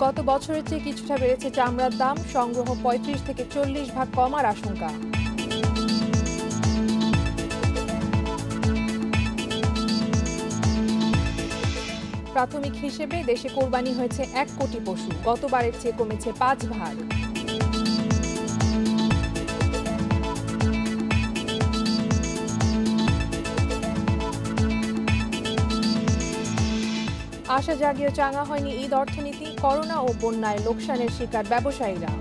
গত বছরের চেয়ে কিছুটা বেড়েছে চামড়ার দাম, সংগ্রহ ৩৫ থেকে ৪০ ভাগ কমার আশঙ্কা। প্রাথমিক হিসেবে দেশে কোরবানি হয়েছে ১ কোটি পশু, গতবারের চেয়ে কমেছে ৫ ভাগ। আশা জাগিয়েও চাঙা হয়নি ঈদ অর্থনীতি, করোনা ও বন্যায় লোকসানের শিকার ব্যবসায়ীরা।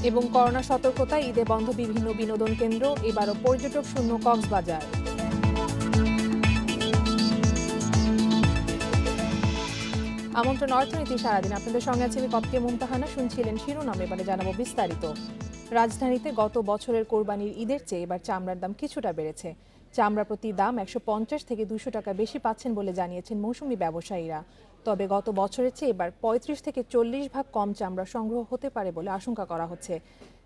এবং করোনা সতর্কতায় ঈদে বন্ধ বিভিন্ন বিনোদন কেন্দ্র, এবারও পর্যটক শূন্য কক্সবাজার। আমন্ত্রণ অর্থনীতি সারাদিন, আপনাদের সঙ্গে আছে আমি কপকে মুমতাহানা। শুনছিলেন শিরোনাম, এবারে জানাবো বিস্তারিত। রাজধানীতে গত বছরের কোরবানির ঈদের চেয়ে এবার চামড়ার দাম কিছুটা বেড়েছে। চামড়া প্রতি দাম ১৫০ থেকে ২০০ টাকা বেশি পাচ্ছেন বলে জানিয়েছেন মৌসুমি ব্যবসায়ীরা। তবে গত বছরের চেয়ে এবার ৩৫ থেকে ৪০ ভাগ কম চামড়া সংগ্রহ হতে পারে বলে আশঙ্কা করা হচ্ছে।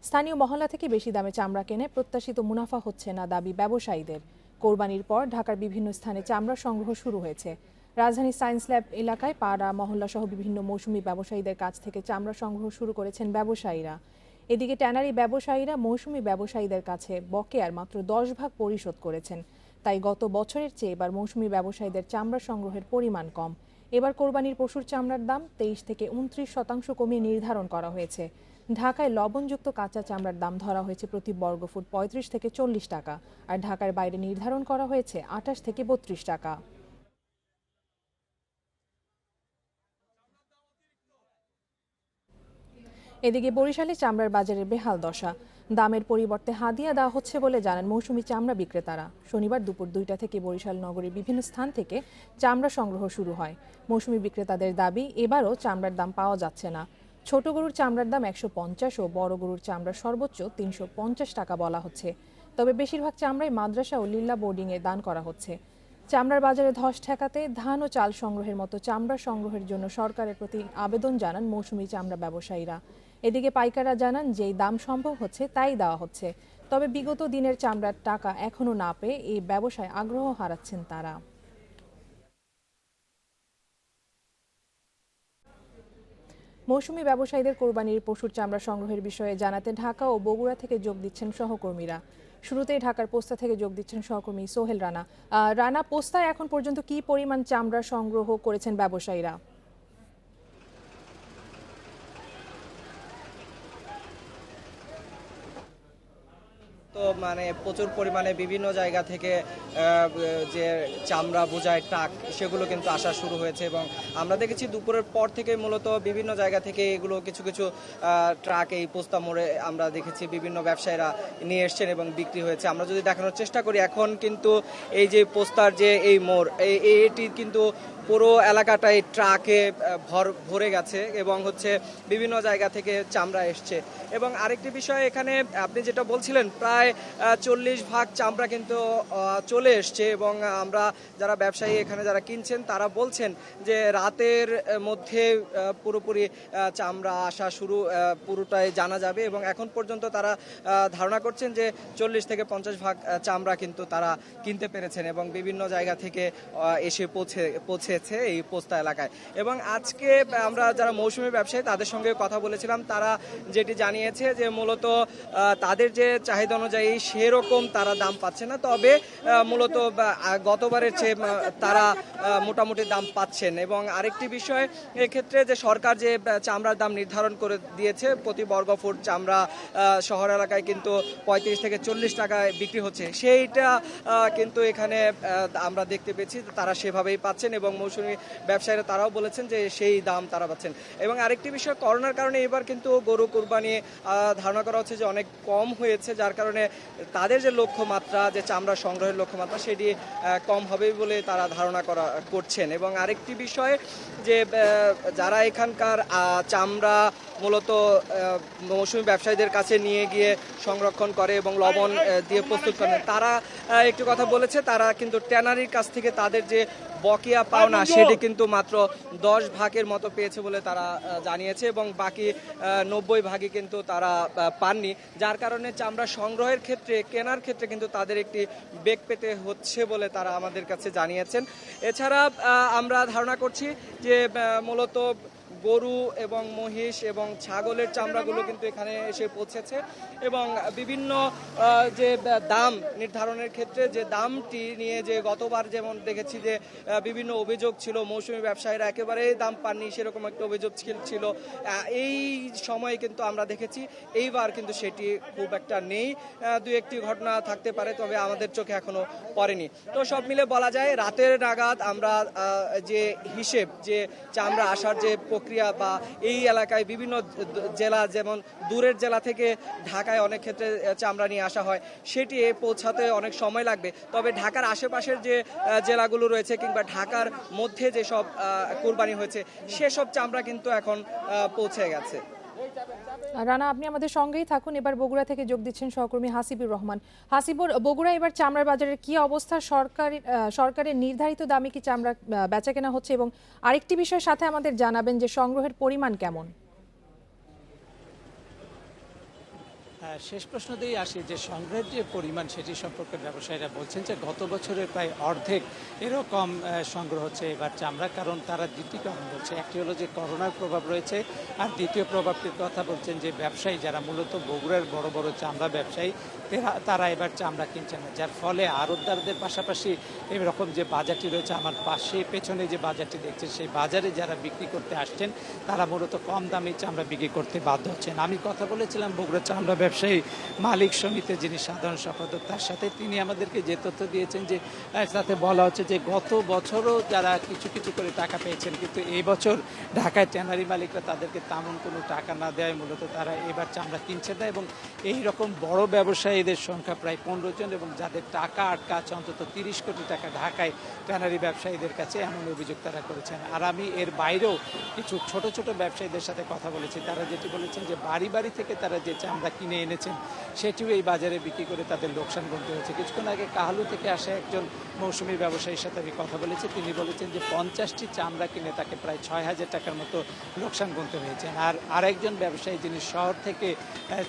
স্থানীয় মহল্লা থেকে বেশি দামে চামড়া কেনে প্রত্যাশিত মুনাফা হচ্ছে না দাবি ব্যবসায়ীদের। কোরবানির পর ঢাকার বিভিন্ন স্থানে চামড়া সংগ্রহ শুরু হয়েছে। রাজধানীর সায়েন্স ল্যাব এলাকায় পাড়া মহল্লা সহ বিভিন্ন মৌসুমি ব্যবসায়ীদের কাছ থেকে চামড়া সংগ্রহ শুরু করেছেন ব্যবসায়ীরা। এদিকে ট্যানারি ব্যবসায়ীরা মৌসুমি ব্যবসায়ীদের কাছে বকেয়ার মাত্র ১০ ভাগ পরিশোধ করেছেন। তাই গত বছরের চেয়ে এবার মৌসুমি ব্যবসায়ীদের চামড়া সংগ্রহের পরিমাণ কম। এবার কোরবানির পশুর চামড়ার দাম ২৩ থেকে ২৯% কমিয়ে নির্ধারণ করা হয়েছে। ঢাকায় লবণযুক্ত কাঁচা চামড়ার দাম ধরা হয়েছে প্রতি বর্গফুট ৩৫ থেকে ৪০ টাকা, আর ঢাকার বাইরে নির্ধারণ করা হয়েছে ২৮ থেকে ৩২ টাকা। এদিকে বরিশালে চামড়ার বাজারে বেহাল দশা, দামের পরিবর্তে হাদিয়া দেওয়া হচ্ছে বলে জানান মৌসুমি চামড়া বিক্রেতারা। শনিবার দুপুর ২টা থেকে বরিশাল নগরীর বিভিন্ন স্থান থেকে চামড়া সংগ্রহ শুরু হয়। মৌসুমি বিক্রেতাদের দাবি, এবারও চামড়ার দাম পাওয়া যাচ্ছে না। ছোট গরুর চামড়ার দাম ১৫০ ও বড় গরুর চামড়া সর্বোচ্চ ৩৫০ টাকা বলা হচ্ছে। তবে বেশিরভাগ চামড়াই মাদ্রাসা ও লিল্লা বোর্ডিংয়ে দান করা হচ্ছে। চামড়ার বাজারে ধস ঠেকাতে ধান ও চাল সংগ্রহের মতো চামড়া সংগ্রহের জন্য সরকারের প্রতি আবেদন জানান মৌসুমি চামড়া ব্যবসায়ীরা। এদিকে পাইকাররা জানান, যেই দাম সম্ভব হচ্ছে তাই দেওয়া হচ্ছে। তবে বিগত দিনের চামড়ার টাকা এখনো না পেয়ে এই ব্যবসায় আগ্রহ হারাচ্ছেন তারা। মৌসুমি ব্যবসায়ীদের কোরবানির পশুর চামড়া সংগ্রহের বিষয়ে জানাতে ঢাকা ও বগুড়া থেকে যোগ দিচ্ছেন সহকর্মীরা। শুরুতেই ঢাকার পোস্তা থেকে যোগ দিচ্ছেন সহকর্মী সোহেল রানা। রানা, পোস্তায় এখন পর্যন্ত কি পরিমাণ চামড়া সংগ্রহ করেছেন ব্যবসায়ীরা? তো মানে প্রচুর পরিমাণে বিভিন্ন জায়গা থেকে যে চামড়া বোঝায় ট্রাক, সেগুলো কিন্তু আসা শুরু হয়েছে এবং আমরা দেখেছি দুপুরের পর থেকে মূলত বিভিন্ন জায়গা থেকে এগুলো কিছু কিছু ট্রাক এই পোস্তা মোড়ে আমরা দেখেছি বিভিন্ন ব্যবসায়ীরা নিয়ে এসছেন এবং বিক্রি হয়েছে। আমরা যদি দেখানোর চেষ্টা করি, এখন কিন্তু এই যে পোস্তার যে এই মোড়, এটি কিন্তু পুরো এলাকাটাই ট্রাকে ভরে গেছে এবং বিভিন্ন জায়গা থেকে চামড়া এসছে। এবং আরেকটি বিষয়, এখানে আপনি যেটা বলছিলেন, প্রায় ৪০ ভাগ চামড়া কিন্তু চলে এসছে এবং আমরা যারা ব্যবসায়ী এখানে যারা কিনছেন তারা বলছেন যে রাতের মধ্যে পুরোপুরি চামড়া আসা পুরোটাই জানা যাবে এবং এখন পর্যন্ত তারা ধারণা করছেন যে ৪০ থেকে ৫০ ভাগ চামড়া কিন্তু তারা কিনতে পেরেছেন এবং বিভিন্ন জায়গা থেকে এসে পৌঁছেছে এই পোস্তা এলাকায়। এবং আজকে আমরা যারা মৌসুমী ব্যবসায়ী তাদের সঙ্গে কথা বলেছিলাম, তারা যেটি জানিয়েছে যে মূলত তাদের যে চাহিদা অনুযায়ী সেরকম তারা দাম পাচ্ছে না, তবে মূলত গতবারের চেয়ে তারা মোটামুটি দাম পাচ্ছেন। এবং আরেকটি বিষয় এক্ষেত্রে, যে সরকার যে চামড়ার দাম নির্ধারণ করে দিয়েছে, প্রতি বর্গফুট চামড়া শহর এলাকায় কিন্তু ৩৫ থেকে ৪০ টাকায় বিক্রি হচ্ছে, সেইটা কিন্তু এখানে আমরা দেখতে পেয়েছি তারা সেভাবেই পাচ্ছেন এবং মৌসুমী ব্যবসায়ীরা তারাও বলেছেন যে সেই দাম তারা পাচ্ছেন। এবং আরেকটি বিষয়, করোনার কারণে এবার কিন্তু গরু কুরবানি ধারণা করা হচ্ছে যে অনেক কম হয়েছে, যার কারণে তাদের যে লক্ষ্যমাত্রা, যে চামড়া সংগ্রহের লক্ষ্যমাত্রা, সেটি কম হবে বলে তারা ধারণা করছেন। এবং আরেকটি বিষয়, যে যারা এখানকার চামড়া মূলত মৌসুমী ব্যবসায়ীদের কাছে নিয়ে গিয়ে সংরক্ষণ করে এবং লবণ দিয়ে প্রস্তুত করেন, তারা একটু কথা বলেছে, তারা কিন্তু ট্যানারির কাছ থেকে তাদের যে বকেয়া পাওনা পাওনা সেটি কিন্তু মাত্র 10 ভাগের মতো পেয়েছে বলে তারা জানিয়েছে, এবং বাকি 90 ভাগই কিন্তু তারা পাননি, যার কারণে চামড়া সংগ্রহের ক্ষেত্রে কেনার ক্ষেত্রে কিন্তু তাদের একটি বেগ পেতে হচ্ছে বলে তারা আমাদের কাছে জানিয়েছেন। এছাড়া আমরা ধারণা করছি যে মূলত গরু এবং মহিষ এবং ছাগলের চামড়াগুলো কিন্তু এখানে এসে পৌঁছেছে, এবং বিভিন্ন যে দাম নির্ধারণের ক্ষেত্রে যে দামটি নিয়ে যে গতবার যেমন দেখেছি যে বিভিন্ন অভিযোগ ছিল, মৌসুমী ব্যবসায়ীরা একেবারেই দাম পাননি সেরকম একটা অভিযোগ ছিল, এই সময়ে কিন্তু আমরা দেখেছি এইবার কিন্তু সেটি খুব একটা নেই। দুই একটি ঘটনা থাকতে পারে, তবে আমাদের চোখে এখনো পড়েনি। তো সব মিলে বলা যায় রাতের নাগাদ আমরা যে হিসেব যে চামড়া আসার যে প্রক্রিয়া বা এই এলাকায় বিভিন্ন জেলা, যেমন দূরের জেলা থেকে ঢাকায় অনেক ক্ষেত্রে চামড়া নিয়ে আসা হয়, সেটি পৌঁছাতে অনেক সময় লাগবে। তবে ঢাকার আশেপাশের যে জেলাগুলো রয়েছে কিংবা ঢাকার মধ্যে যেসব কোরবানি হয়েছে সেসব চামড়া কিন্তু এখন পৌঁছে গেছে। রানা, আপনি আমাদের সঙ্গেই থাকুন। এবার বগুড়া থেকে যোগ দিচ্ছেন সহকর্মী হাসিবুর রহমান। হাসিবুর, বগুড়া এবার চামড়ার বাজারের কি অবস্থা? সরকারের নির্ধারিত দামে কি চামড়া বেচাকেনা হচ্ছে? এবং আরেকটি বিষয়ের সাথে আমাদের জানাবেন যে সংগ্রহের পরিমাণ কেমন? শেষ প্রশ্ন দিয়ে আসি যে সংগ্রহের যে পরিমাণ সেটি সম্পর্কে ব্যবসায়ীরা বলছেন যে গত বছরের প্রায় অর্ধেক এরকম সংগ্রহ হচ্ছে এবার চামড়া, কারণ তারা দুটি কারণ বলছে। একটি হলো যে করোনার প্রভাব রয়েছে, আর দ্বিতীয় প্রভাবটির কথা বলছেন যে ব্যবসায়ী যারা মূলত বগুড়ার বড় বড় চামড়া ব্যবসায়ী তারা এবার চামড়া কিনছে না, যার ফলে আড়তদারদের পাশাপাশি এরকম যে বাজারটি রয়েছে আমার পাশে পেছনে যে বাজারটি দেখছেন সেই বাজারে যারা বিক্রি করতে আসছেন তারা মূলত কম দামে চামড়া বিক্রি করতে বাধ্য হচ্ছেন। আমি কথা বলেছিলাম বগুড়া চামড়া ব্যবসায়ী মালিক সমিতির যিনি সাধারণ সম্পাদক, তার সাথে তিনি আমাদেরকে যে তথ্য দিয়েছেন যে তাতে বলা হচ্ছে যে গত বছরও যারা কিছু কিছু করে টাকা পেয়েছেন, কিন্তু এই বছর ঢাকায় ট্যানারি মালিকরা তাদেরকে তেমন কোনো টাকা না দেওয়ায় মূলত তারা এবার চামড়া কিনছে না, এবং এই রকম বড় ব্যবসায়ীদের সংখ্যা প্রায় 15 জন, এবং যাদের টাকা আটকা আছে অন্তত 30 কোটি টাকা ঢাকায় ট্যানারি ব্যবসায়ীদের কাছে, এমন অভিযোগ তারা করেছেন। আর আমি এর বাইরেও কিছু ছোট ছোট ব্যবসায়ীদের সাথে কথা বলেছি, তারা যেটি বলেছেন যে বাড়ি বাড়ি থেকে তারা যে চামড়া কিনে এনেছেন সেটিও এই বাজারে বিক্রি করে তাদের লোকসান গুনতে হয়েছে। কিছুক্ষণ আগে কাহালু থেকে আসা একজন মৌসুমী ব্যবসায়ীর সাথে আমি কথা বলেছি, তিনি বলেছেন যে 50টি চামড়া কিনে তাকে প্রায় 6,000 টাকার মতো লোকসান গুনতে হয়েছে। আর আরেকজন ব্যবসায়ী যিনি শহর থেকে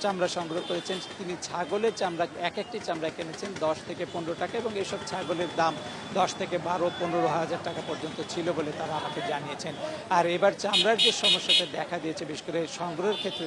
চামড়া সংগ্রহ করেছেন, তিনি ছাগলের চামড়া একটি চামড়া কিনেছেন 10 থেকে 15 টাকা, এবং এসব ছাগলের দাম 10 থেকে 12-15 হাজার টাকা পর্যন্ত ছিল বলে তারা আমাকে জানিয়েছেন। আর এবার চামড়ার যে সমস্যাটা দেখা দিয়েছে বিশেষ করে সংগ্রহের ক্ষেত্রে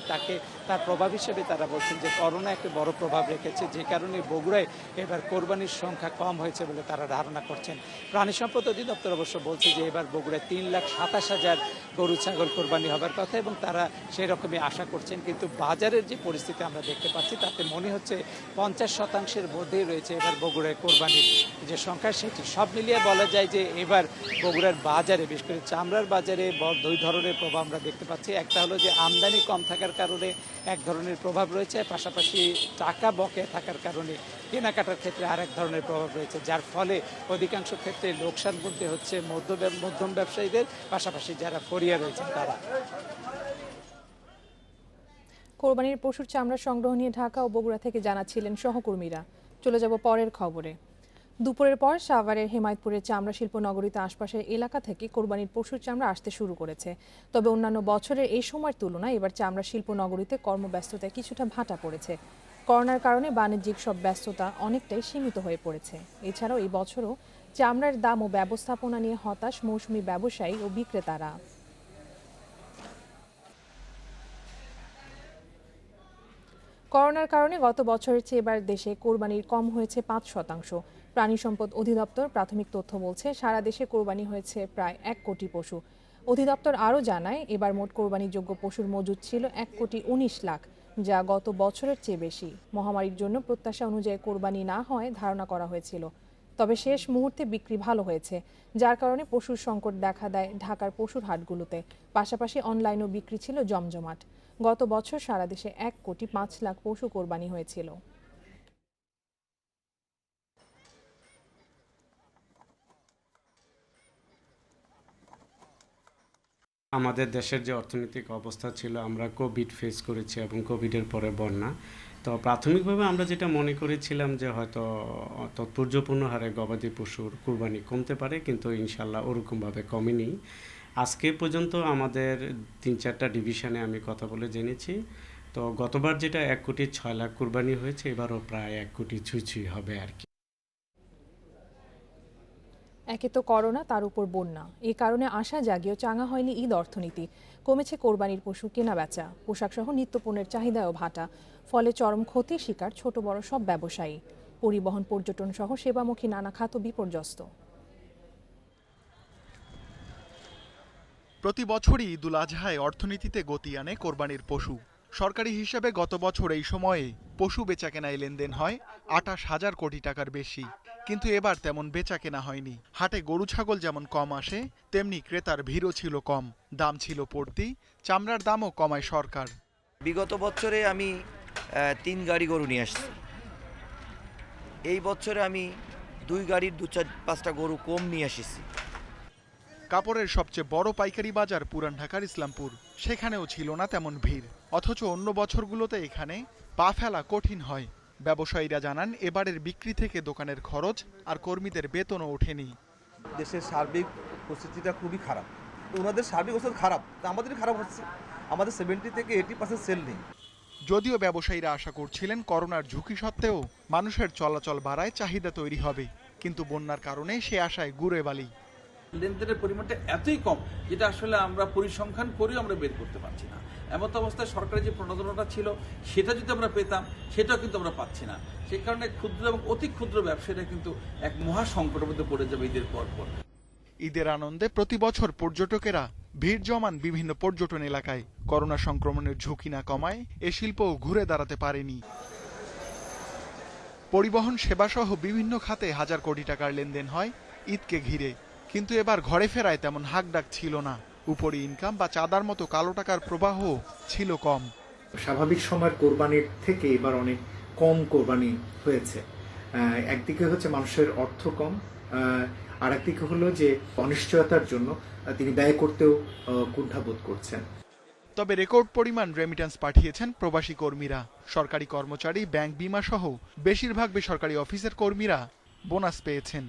তার প্রভাব হিসেবে তারা বলছেন যে করোনা একটা বড় প্রভাব রেখেছে, যে কারণে বগুড়ায় এবার কোরবানির সংখ্যা কম হয়েছে বলে তারা ধারণা করছেন। প্রাণী সম্পদ অধিদপ্তর অবশ্য বলছে যে এবার বগুড়ায় 3,27,000 গরু ছাগল কোরবানি হবার কথা, এবং তারা সেই রকমই আশা করছেন। কিন্তু বাজারের যে পরিস্থিতি আমরা দেখতে পাচ্ছি তাতে মনে হচ্ছে 50% মধ্যেই রয়েছে এবার বগুড়ায় কোরবানির যে সংখ্যা সেটি। সব মিলিয়ে বলা যায় যে এবার বগুড়ার বাজারে বিশেষ করে চামড়ার বাজারে দুই ধরনের প্রভাব আমরা দেখতে পাচ্ছি। একটা হলো যে আমদানি কম থাকার কারণে এক ধরনের প্রভাব রয়েছে, পাশাপাশি টাকা বকেয়া থাকার কারণে কেনাকাটার ক্ষেত্রে আরেক ধরনের প্রভাব রয়েছে, যার ফলে অধিকাংশ ক্ষেত্রে লোকসান গুনতে হচ্ছে মধ্যম ব্যবসায়ীদের, পাশাপাশি যারা ফরিয়া রয়েছেন তারা। কোরবানির পশুর চামড়া সংগ্রহ নিয়ে ঢাকা ও বগুড়া থেকে জানাচ্ছিলেন সহকর্মীরা। চলে যাব পরের খবরে। দুপুরের পর সাভারের হেমায়তপুরের চামড়া শিল্প নগরীতে আশপাশের এলাকা থেকে কোরবানির পশুর চামড়া আসতে শুরু করেছে। তবে অন্যান্য বছরের এই সময়ের তুলনায় এবার চামড়া শিল্প নগরীতে কর্মব্যস্ততায় কিছুটা ভাটা পড়েছে। করোনার কারণে বাণিজ্যিক সব ব্যস্ততা অনেকটাই সীমিত হয়ে পড়েছে। এছাড়াও এই বছরও চামড়ার দাম ও ব্যবস্থাপনা নিয়ে হতাশ মৌসুমি ব্যবসায়ী ও বিক্রেতারা। করোনার কারণে গত বছরের চেয়ে এবার দেশে কোরবানির কম হয়েছে 5%। প্রাণী সম্পদ অধিদপ্তর প্রাথমিক তথ্য বলছে সারা দেশে কোরবানি হয়েছে প্রায় 1 কোটি পশু। অধিদপ্তর আরও জানায় এবার মোট কোরবানিযোগ্য পশুর মজুদ ছিল 1,19 লাখ, যা গত বছরের চেয়ে বেশি। মহামারীর জন্য প্রত্যাশা অনুযায়ী কোরবানি না হয় ধারণা করা হয়েছিল, তবে শেষ মুহূর্তে বিক্রি ভালো হয়েছে, যার কারণে পশুর সংকট দেখা দেয় ঢাকার পশুর হাটগুলোতে। পাশাপাশি অনলাইনেও বিক্রি ছিল জমজমাট। গত বছর সারা দেশে 1,05 লাখ পশু কোরবানি হয়েছিল। আমাদের দেশের যে অর্থনৈতিক অবস্থা ছিল, আমরা কোভিড ফেস করেছি এবং কোভিডের পরে বন্যা, তো প্রাথমিকভাবে আমরা যেটা মনে করেছিলাম যে হয়তো তাৎপর্যপূর্ণ হারে গবাদি পশুর কুরবানি কমতে পারে, কিন্তু ইনশাল্লাহ ওরকমভাবে কমেনি। আজকে পর্যন্ত আমাদের 3-4টা ডিভিশনে আমি কথা বলে জেনেছি, তো গতবার যেটা 1,06,00,000 কুরবানি হয়েছে, এবারও প্রায় 1 কোটি ছুঁই হবে আর কি। একে তো করোনা, তার উপর বন্যা, এই কারণে আশা জাগিয়েও চাঙা হয়নি ঈদ অর্থনীতি। কমেছে কোরবানির পশু কেনা বেচা, পোশাকসহ নিত্যপণ্যের চাহিদাও ভাটা। ফলে চরম ক্ষতির শিকার ছোট বড় সব ব্যবসায়ী। পরিবহন, পর্যটন সহ সেবামুখী নানা খাত বিপর্যস্ত। প্রতি বছরই ঈদুল আজহায় অর্থনীতিতে গতি আনে কোরবানির পশু। সরকারি হিসাবে গত বছর এই সময়ে পশু বেচাকেনায় লেনদেন হয় 28,000 কোটি টাকার বেশি, কিন্তু এবার তেমন বেচাকেনা হয়নি। হাটে গরু ছাগল যেমন কম আসে, তেমনি ক্রেতার ভিড়ও ছিল কম। দাম ছিল পড়তি, চামড়ার দামও কমায় সরকার। বিগত বছরে আমি 3 গাড়ি গরু নিয়ে আসছি। এই বছরে আমি 2 গাড়ির 2-4-5টা গরু কম নিয়ে এসেছি। কাপড়ের সবচেয়ে বড় পাইকারি বাজার পুরান ঢাকার ইসলামপুর, সেখানেও ছিল না তেমন ভিড়। অথচ অন্য বছরগুলোতে এখানে পা ফেলা কঠিন হয়। ব্যবসায়ীরা জানান, এবারের বিক্রি থেকে দোকানের খরচ আর কর্মীদের বেতনও ওঠেনি। দেশের সার্বিক পরিস্থিতিটা খুবই খারাপ, তো ওনাদের সার্বিক অবস্থা খারাপ, তা আমাদের খারাপ হচ্ছে। আমাদের 70 থেকে 80% সেল নেই। যদিও ব্যবসায়ীরা আশা করছিলেন করোনার ঝুঁকি সত্ত্বেও মানুষের চলাচল বাড়ায় চাহিদা তৈরি হবে, কিন্তু বন্যার কারণে সে আশায় গুড়ে বালি। লেনদেনের পরিমাণটা এতই কম যেটা আসলে আমরা পরিসংখ্যান করেও আমরা বের করতে পারছি না। এমত অবস্থায় সরকারের যে প্রণোদনাটা ছিল সেটা যদি আমরা পেতাম, সেটাও কিন্তু আমরা পাচ্ছি না। সে কারণে ক্ষুদ্র এবং অতি ক্ষুদ্র ব্যবসায়ীরা কিন্তু এক মহা সংকটের মধ্যে পড়ে যাবে ঈদের পর। ঈদের আনন্দে প্রতি বছর পর্যটকেরা ভিড় জমান বিভিন্ন পর্যটন এলাকায়। করোনা সংক্রমণের ঝুঁকি না কমায় এ শিল্পও ঘুরে দাঁড়াতে পারেনি। পরিবহন সেবাসহ বিভিন্ন খাতে হাজার কোটি টাকার লেনদেন হয় ঈদকে ঘিরে, কিন্তু এবার ঘরে ফেরায় তেমন হাকডাক ছিল না। উপরি ইনকাম বা চাঁদার মতো কালো টাকার প্রবাহ ছিল কম। স্বাভাবিক সময়ের কোরবানির থেকে এবার অনেক কম কোরবানি হয়েছে। একদিকে হচ্ছে মানুষের অর্থ কম, আর একদিকে হলো যে অনিশ্চয়তার জন্য তিনি ব্যয় করতেও কুণ্ঠাবোধ করছেন। তবে রেকর্ড পরিমাণ রেমিটেন্স পাঠিয়েছেন প্রবাসী কর্মীরা। সরকারি কর্মচারী, ব্যাংক, বিমা সহ বেশিরভাগ বেসরকারি অফিসের কর্মীরা বোনাস পেয়েছেন।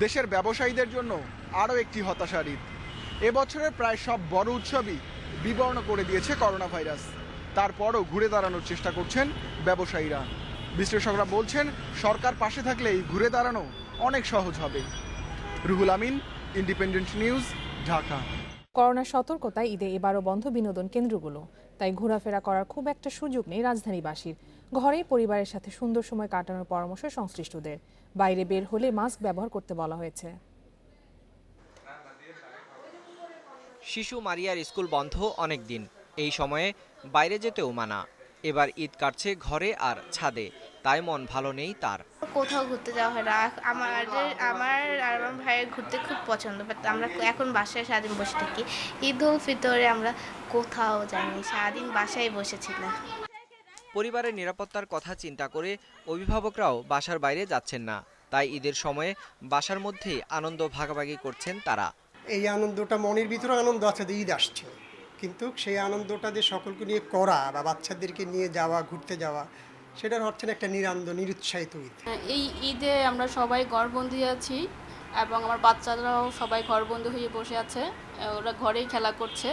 দেশের ব্যবসায়ীদের জন্য আরও একটি হতাশার ঈদ। এবছরের প্রায় সব বড় উৎসবই বিবর্ণ করে দিয়েছে করোনা ভাইরাস। তারপরও ঘুরে দাঁড়ানোর চেষ্টা করছেন ব্যবসায়ীরা। বিশ্লেষকরা বলছেন, সরকার পাশে থাকলে এই ঘুরে দাঁড়ানো অনেক সহজ হবে। Ruhul Amin, independent news, Dhaka. করোনার সতর্কতায় ঈদে এবারও বন্ধ বিনোদন কেন্দ্রগুলো, তাই ঘোরাফেরা করার খুব একটা সুযোগ নেই রাজধানীবাসীর। ঘরেই পরিবারের সাথে সুন্দর সময় কাটানোর পরামর্শ সংশ্লিষ্টদের। বাইরে বের হলে মাস্ক ব্যবহার করতে বলা হয়েছে। শিশু মারিয়ার স্কুল বন্ধ অনেক দিন, এই সময়ে বাইরে যেতেও মানা। এবার ঈদ কাটছে ঘরে আর ছাদে, তাই মন ভালো নেই তার। কোথাও ঘুরতে যাওয়া হয় না। আমার আর আমার ভাইয়ের ঘুরতে খুব পছন্দ, বাট আমরা এখন বাসায় সারাদিন বসে থাকি। ঈদ উল ফিতরে আমরা কোথাও যাইনি, সারাদিন বাসায় বসেছিলাম। পরিবারের নিরাপত্তার কথা চিন্তা করে অভিভাবকরাও বাসার বাইরে যাচ্ছেন না, তাই ঈদের সময়ে বাসার মধ্যেই আনন্দ ভাগাভাগি করছেন তারা। এই আনন্দটা, মনের ভিতরে আনন্দ আছে যে ঈদ আসছে, কিন্তু সেই আনন্দটা যে সকলকে নিয়ে করা বা বাচ্চাদেরকে নিয়ে যাওয়া, ঘুরতে যাওয়া, সেটার হচ্ছে না একটা নিরুৎসাহিত ঈদ। এই ঈদে আমরা সবাই ঘরবন্দি আছি এবং আমার বাচ্চারাও সবাই ঘরবন্দি হয়ে বসে আছে। ওরা ঘরেই খেলা করছে,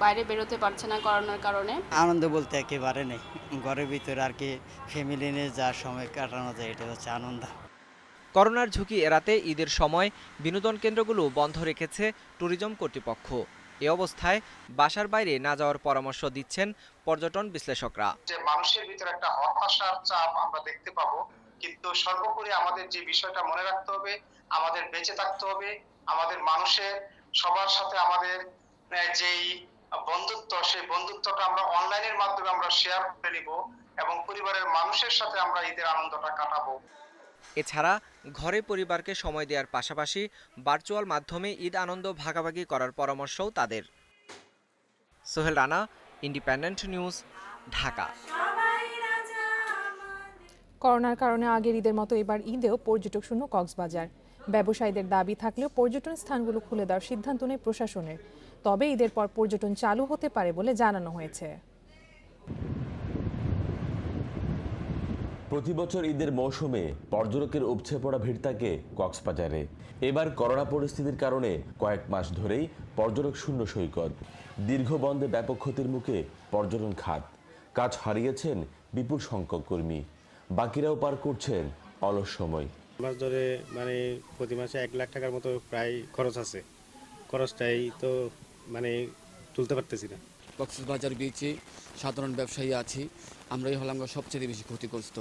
বাইরে বেরোতে পারছে না করোনার কারণে। আনন্দ বলতে একেবারে নেই, ঘরের ভিতরে আর কি ফ্যামিলি নিয়ে যা সময় কাটানো যায় এটা হচ্ছে আনন্দ। করোনার ঝুঁকি এড়াতে ঈদের সময় বিনোদন কেন্দ্রগুলো বন্ধ রেখেছে ট্যুরিজম কর্তৃপক্ষ। এ অবস্থায় বাসার বাইরে না যাওয়ার পরামর্শ দিচ্ছেন পর্যটন বিশ্লেষকরা। যে মানুষের ভিতরে একটা হতাশার চাপ আমরা দেখতে পাবো, কিন্তু সর্বোপরি আমাদের যে বিষয়টা মনে রাখতে হবে, আমাদের বেঁচে থাকতে হবে। আমাদের মানুষের সবার সাথে আমাদের যেই বন্ধুত্ব, সেই বন্ধুত্বটা আমরা অনলাইনের মাধ্যমে আমরা শেয়ার করে নিব এবং পরিবারের মানুষের সাথে আমরা ঈদের আনন্দটা কাটাবো। এছাড়া ঘরে পরিবারকে সময় দেওয়ার পাশাপাশি ভার্চুয়াল মাধ্যমে ঈদ আনন্দ ভাগাভাগি করার পরামর্শও তাদের। Sohel Rana, independent news, Dhaka. করোনার কারণে আগের ঈদের মতো এবার ঈদেও পর্যটক শূন্য কক্সবাজার। ব্যবসায়ীদের দাবি থাকলেও পর্যটন স্থানগুলো খুলে দেওয়ার সিদ্ধান্ত নেই প্রশাসনের। তবে ঈদের পর পর্যটন চালু হতে পারে বলে জানানো হয়েছে। প্রতি বছর ঈদের মৌসুমে পর্যটকের উপচে পড়া ভিড় থাকে কক্সবাজারে। এবার করোনা পরিস্থিতির কারণে কয়েক মাস ধরেই পর্যটক শূন্য সৈকত। দীর্ঘ বন্ধে ব্যাপক ক্ষতির মুখে পর্যটন খাত। কাজ হারিয়েছেন বিপুল সংখ্যক কর্মী, বাকিরাও পার করছেন অলস সময়। মাস ধরে মানে প্রতি মাসে 1 লাখ টাকার মতো প্রায় খরচ আছে। খরচটাই তো মানে তুলতে পারতেছি না। কক্সবাজার বিচে সাধারণ ব্যবসায়ী আছি, আমরাই হলাম সবচেয়ে বেশি ক্ষতিগ্রস্ত।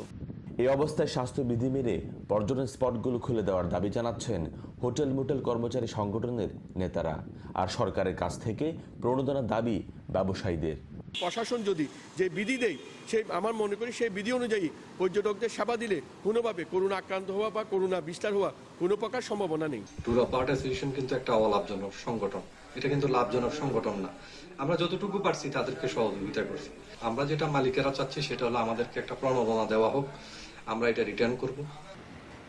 এই অবস্থায় স্বাস্থ্যবিধি মেনে পর্যটন স্পটগুলো খুলে দেওয়ার দাবি জানাচ্ছেন হোটেল মোটেল কর্মচারী সংগঠনের নেতারা। আর সরকারের কাছ থেকে প্রণোদনার দাবি ব্যবসায়ীদের। প্রশাসন যদি যে বিধি দেয়, সেই আমার মনে করি সেই বিধি অনুযায়ী পর্যটকদের সেবা দিলে কোনোভাবে করোনা আক্রান্ত হওয়া বা করোনা বিস্তার হওয়া কোনো প্রকার সম্ভাবনা নেই। ট্যুর অপারেটর অ্যাসোসিয়েশন কিন্তু একটা অলাভজনক সংগঠন, এটা কিন্তু লাভজনক সংগঠন না। আমরা যতটুকু পারছি তাদেরকে সহযোগিতা করছি। আমরা যেটা মালিকেরা চাচ্ছি সেটা হলো আমাদেরকে একটা প্রণোদনা দেওয়া হোক, আমরা এটা রিটার্ন করব।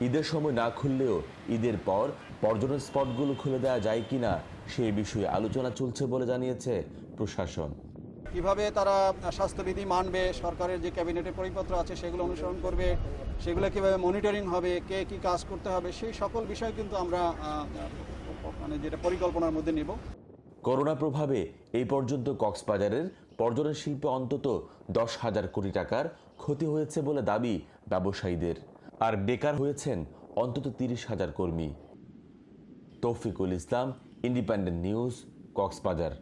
ঈদের সময় না খুললেও ঈদের পর পর্যটন স্পটগুলো খুলে দেওয়া যায় কিনা সেই বিষয়ে আলোচনা চলছে বলে জানিয়েছে প্রশাসন। কিভাবে তারা স্বাস্থ্যবিধি মানবে, সরকারের যে ক্যাবিনেটের পরিপত্র আছে সেগুলো অনুসরণ করবে, সেগুলো কিভাবে মনিটরিং হবে, কে কি কাজ করতে হবে, সেই সকল বিষয় কিন্তু আমরা মানে যেটা পরিকল্পনার মধ্যে নেব। করোনা প্রভাবে এই পর্যন্ত কক্সবাজারের পর্যটন শিল্পে অন্তত 10,000 কোটি টাকার ক্ষতি হয়েছে বলে দাবি ব্যবসায়ীদের। আর বেকার হয়েছেন অন্তত 30,000 কর্মী। তৌফিকুল ইসলাম, ইন্ডিপেন্ডেন্ট নিউজ, কক্সবাজার।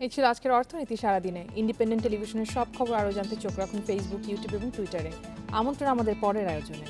এই ছিল আজকের অর্থনীতি সারাদিনে। ইন্ডিপেন্ডেন্ট টেলিভিশনের সব খবর আরও জানতে চোখ রাখুন ফেসবুক, ইউটিউব এবং টুইটারে। আমন্ত্রণ আমাদের পরের আয়োজনে।